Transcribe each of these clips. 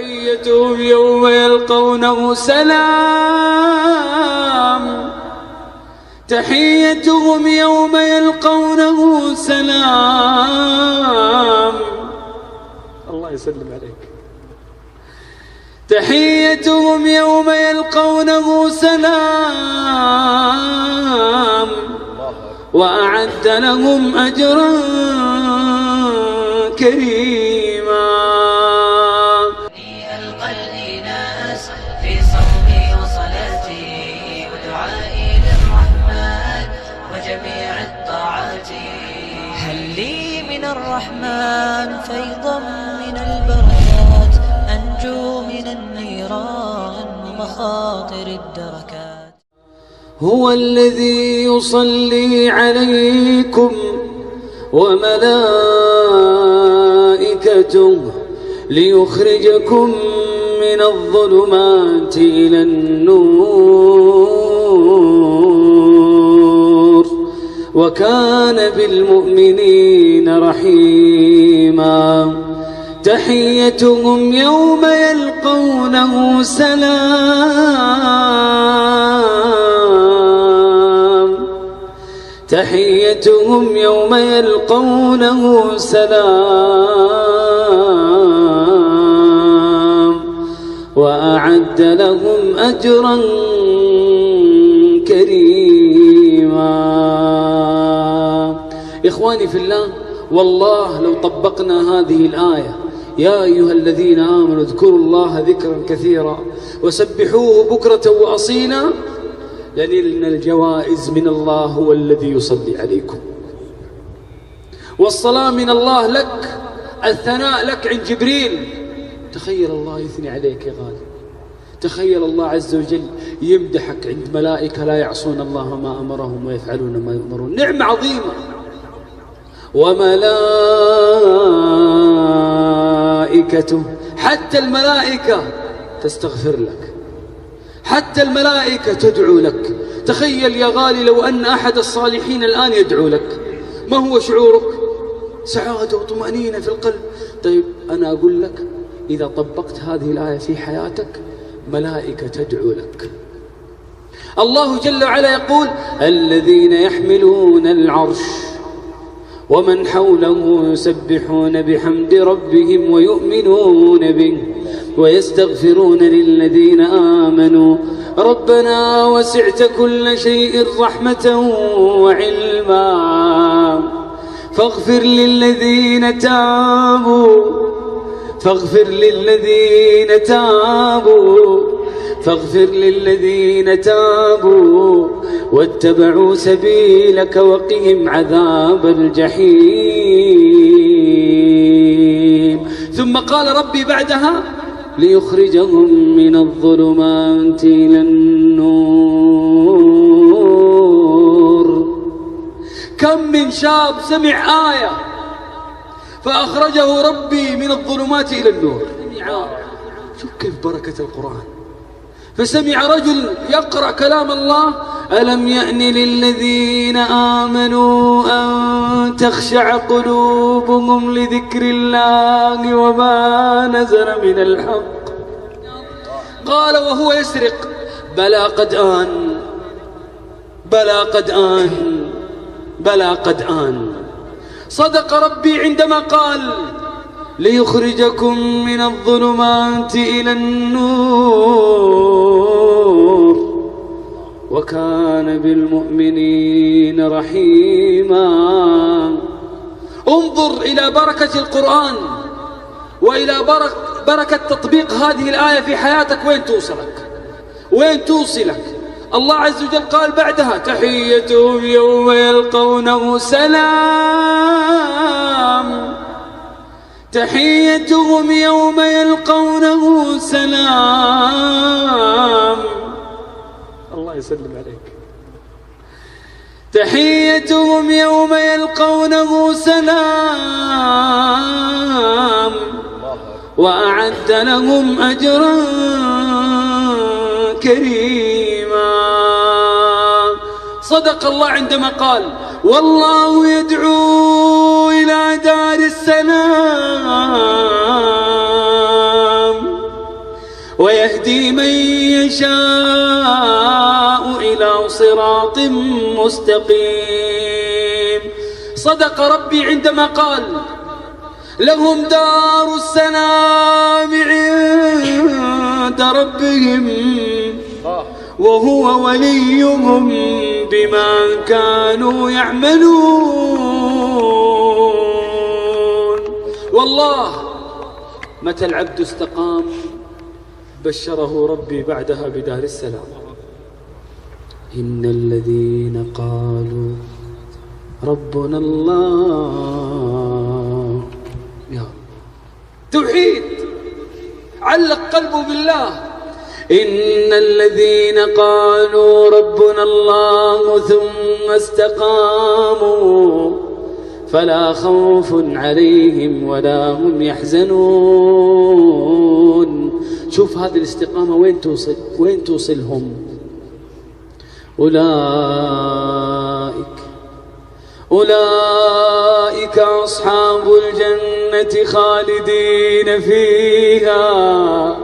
تحيتهم يوم يلقونه سلام، تحيتهم يوم يلقونه سلام. الله يسلم عليك. تحيتهم يوم يلقونه سلام وأعد لهم أجرا كريما. ألقى الإناس في صومي وصلاتي ودعائي للرحمن وجميع الطاعات. هل لي من الرحمن فيضا من البركات أنجو من النيران ومخاطر الدركات. هو الذي يصلي عليكم وملائكته ليخرجكم من الظلمات إلى النور وكان بالمؤمنين رحيما. تحيتهم يوم يلقونه سلام، تحيتهم يوم يلقونه سلام وأعد لهم أجرا كريما. إخواني في الله، والله لو طبقنا هذه الآية يا أيها الذين آمنوا اذكروا الله ذكرا كثيرا وسبحوه بكرة وأصيلا لنلنا الجوائز من الله. هو الذي يصلي عليكم، والصلاة من الله لك، الثناء لك عند جبريل. تخيل الله يثني عليك يا غالي، تخيل الله عز وجل يمدحك عند ملائكة لا يعصون الله ما أمرهم ويفعلون ما يؤمرون. نعمة عظيمة. وملائكته، حتى الملائكة تستغفر لك، حتى الملائكة تدعو لك. تخيل يا غالي لو أن أحد الصالحين الآن يدعو لك، ما هو شعورك؟ سعادة وطمأنينة في القلب. طيب أنا أقول لك إذا طبقت هذه الآية في حياتك ملائكة تدعو لك. الله جل وعلا يقول الذين يحملون العرش ومن حوله يسبحون بحمد ربهم ويؤمنون به ويستغفرون للذين آمنوا ربنا وسعت كل شيء رحمة وعلما فاغفر للذين تابوا واتبعوا سبيلك وقهم عذاب الجحيم. ثم قال ربي بعدها ليخرجهم من الظلمات إلى النور. كم من شاب سمع آية فأخرجه ربي من الظلمات إلى النور. شوف كيف بركة القرآن. فسمع رجل يقرأ كلام الله ألم يأن للذين آمنوا أن تخشع قلوبهم لذكر الله وما نزل من الحق. قال وهو يسرق بلى قد آن. صدق ربي عندما قال ليخرجكم من الظلمات إلى النور وكان بالمؤمنين رحيما. انظر إلى بركة القرآن وإلى بركة تطبيق هذه الآية في حياتك. وين توصلك؟ الله عز وجل قال بعدها تحيتهم يوم يلقونه سلام، تحيتهم يوم يلقونه سلام. الله يسلم عليك. تحيتهم يوم يلقونه سلام وأعد لهم أجرا كريما. صدق الله عندما قال والله يدعو إلى دار السلام ويهدي من يشاء إلى صراط مستقيم. صدق ربي عندما قال لهم دار السلام عند ربهم وهو وليهم بما كانوا يعملون. والله متى العبد استقام بشره ربي بعدها بدار السلام. إن الذين قالوا ربنا الله، يا توحيد، علق قلبه بالله. إن الذين قالوا ربنا الله ثم استقاموا فلا خوف عليهم ولا هم يحزنون. شوف هذه الاستقامة وين توصلهم. أولئك أصحاب الجنة خالدين فيها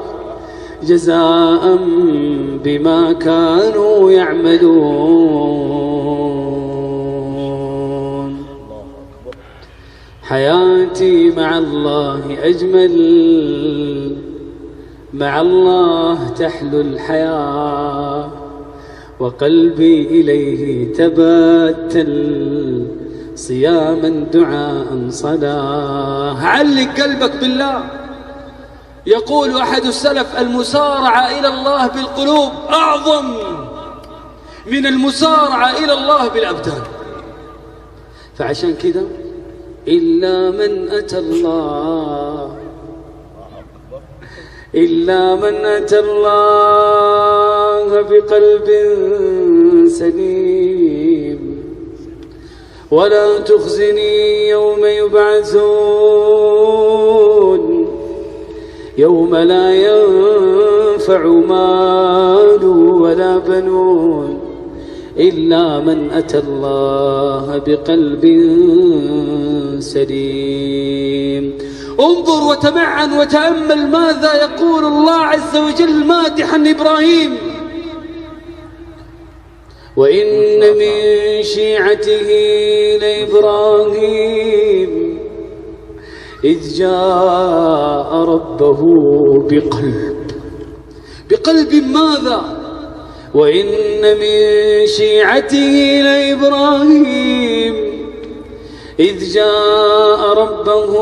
جزاء بما كانوا يعملون. حياتي مع الله أجمل، مع الله تحلو الحياة، وقلبي إليه تبتل صياما دعاء صلاة. علق قلبك بالله. يقول أحد السلف المسارعة إلى الله بالقلوب أعظم من المسارعة إلى الله بالأبدان. فعشان كذا إلا من أتى الله بقلب سليم ولا تخزني يوم يبعثون يوم لا ينفع مال ولا بنون إلا من أتى الله بقلب سليم. انظر وتمعن وتأمل ماذا يقول الله عز وجل مادحا إبراهيم. وإن من شيعته لإبراهيم إذ جاء ربه بقلب ماذا؟ وإن من شيعته لإبراهيم إذ جاء ربه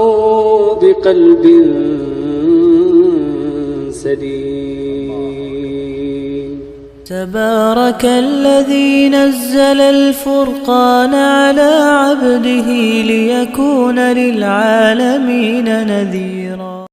بقلب سليم. تبارك الذي نزل الفرقان على عبده ليكون للعالمين نذيرا.